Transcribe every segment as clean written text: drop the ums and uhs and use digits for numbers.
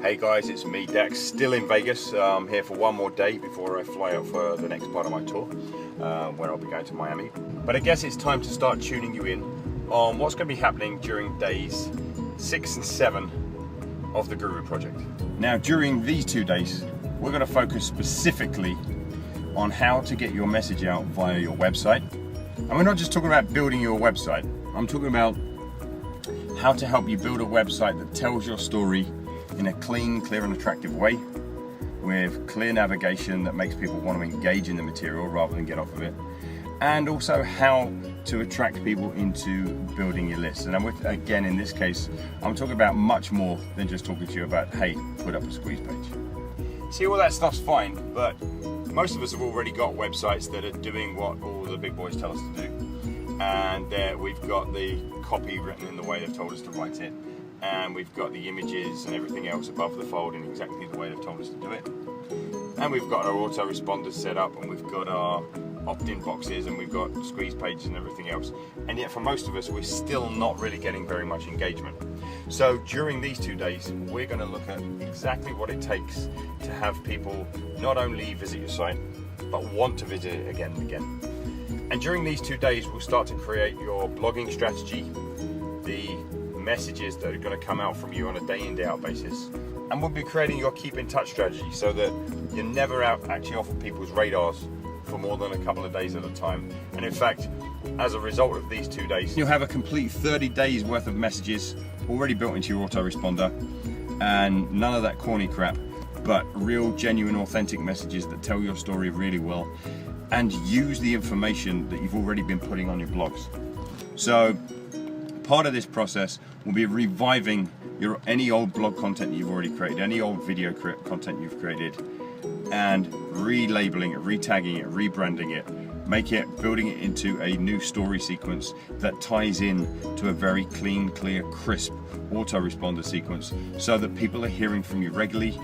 Hey guys, it's me Dax, still in Vegas. I'm here for one more day before I fly out for the next part of my tour, where I'll be going to Miami. But I guess it's time to start tuning you in on what's going to be happening during days 6 and 7 of the Guru Project. Now, during these 2 days, we're going to focus specifically on how to get your message out via your website. And we're not just talking about building your website. I'm talking about how to help you build a website that tells your story in a clean, clear and attractive way, with clear navigation that makes people want to engage in the material rather than get off of it, and also how to attract people into building your list. And again, in this case, I'm talking about much more than just talking to you about, hey, put up a squeeze page. See, all that stuff's fine, but most of us have already got websites that are doing what all the big boys tell us to do. And we've got the copy written in the way they've told us to write it. And we've got the images and everything else above the fold in exactly the way they've told us to do it. And we've got our autoresponders set up, and we've got our opt-in boxes, and we've got squeeze pages and everything else. And yet for most of us, we're still not really getting very much engagement. So during these 2 days, we're going to look at exactly what it takes to have people not only visit your site, but want to visit it again and again. And during these 2 days, we'll start to create your blogging strategy, the messages that are going to come out from you on a day in, day out basis, and we'll be creating your keep in touch strategy so that you're never out actually off of people's radars for more than a couple of days at a time. And in fact, as a result of these 2 days, you'll have a complete 30 days worth of messages already built into your autoresponder, and none of that corny crap, but real, genuine, authentic messages that tell your story really well and use the information that you've already been putting on your blogs. So part of this process will be reviving any old blog content that you've already created, any old video content you've created, and relabeling it, re-tagging it, rebranding it, building it into a new story sequence that ties in to a very clean, clear, crisp autoresponder sequence, so that people are hearing from you regularly,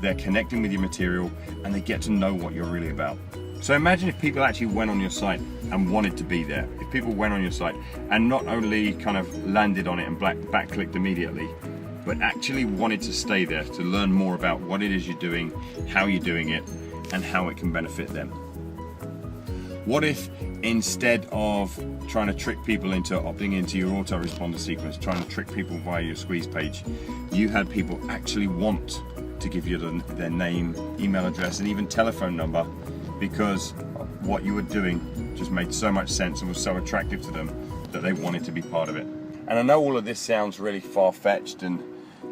they're connecting with your material, and they get to know what you're really about. So imagine if people actually went on your site and wanted to be there. If people went on your site and not only kind of landed on it and back-clicked immediately, but actually wanted to stay there to learn more about what it is you're doing, how you're doing it, and how it can benefit them. What if instead of trying to trick people into opting into your autoresponder sequence, trying to trick people via your squeeze page, you had people actually want to give you their name, email address, and even telephone number, because what you were doing just made so much sense and was so attractive to them that they wanted to be part of it. And I know all of this sounds really far-fetched, and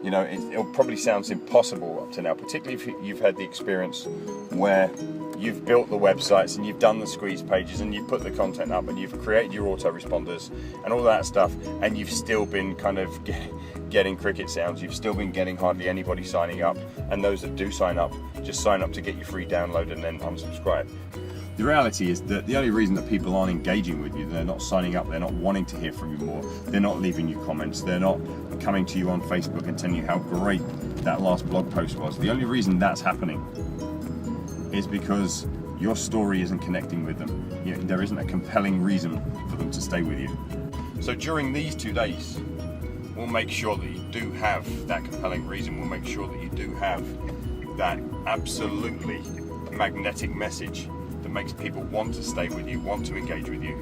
you know, it'll probably sounds impossible up to now, particularly if you've had the experience where you've built the websites and you've done the squeeze pages and you've put the content up and you've created your autoresponders and all that stuff, and you've still been kind of getting cricket sounds. You've still been getting hardly anybody signing up, and those that do sign up just sign up to get your free download and then unsubscribe. The reality is that the only reason that people aren't engaging with you, they're not signing up, they're not wanting to hear from you more, they're not leaving you comments, they're not coming to you on Facebook and telling you how great that last blog post was. The only reason that's happening is because your story isn't connecting with them. There isn't a compelling reason for them to stay with you. So during these 2 days, we'll make sure that you do have that compelling reason. We'll make sure that you do have that absolutely magnetic message that makes people want to stay with you, want to engage with you,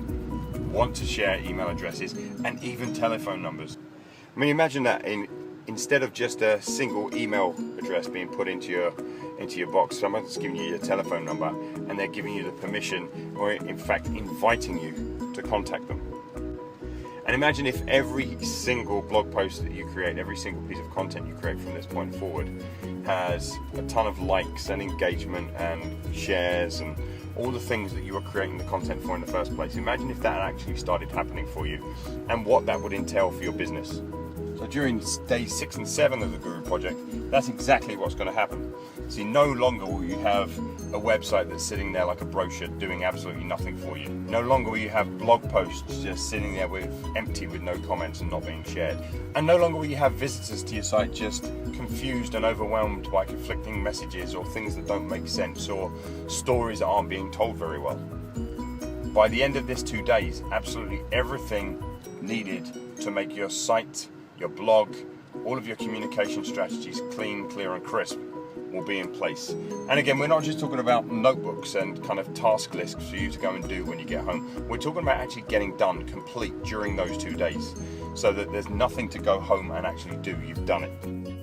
want to share email addresses and even telephone numbers. I mean, imagine that instead of just a single email address being put into your box, someone's giving you your telephone number and they're giving you the permission, or in fact inviting you to contact them. And imagine if every single blog post that you create, every single piece of content you create from this point forward has a ton of likes and engagement and shares and all the things that you were creating the content for in the first place. Imagine if that actually started happening for you and what that would entail for your business. So during days 6 and 7 of the Guru Project, that's exactly what's going to happen. See, no longer will you have a website that's sitting there like a brochure doing absolutely nothing for you. No longer will you have blog posts just sitting there empty with no comments and not being shared. And no longer will you have visitors to your site just confused and overwhelmed by conflicting messages or things that don't make sense or stories that aren't being told very well. By the end of this 2 days, absolutely everything needed to make your site, your blog, all of your communication strategies, clean, clear and crisp, will be in place. And again, we're not just talking about notebooks and kind of task lists for you to go and do when you get home. We're talking about actually getting done complete during those 2 days, so that there's nothing to go home and actually do. You've done it.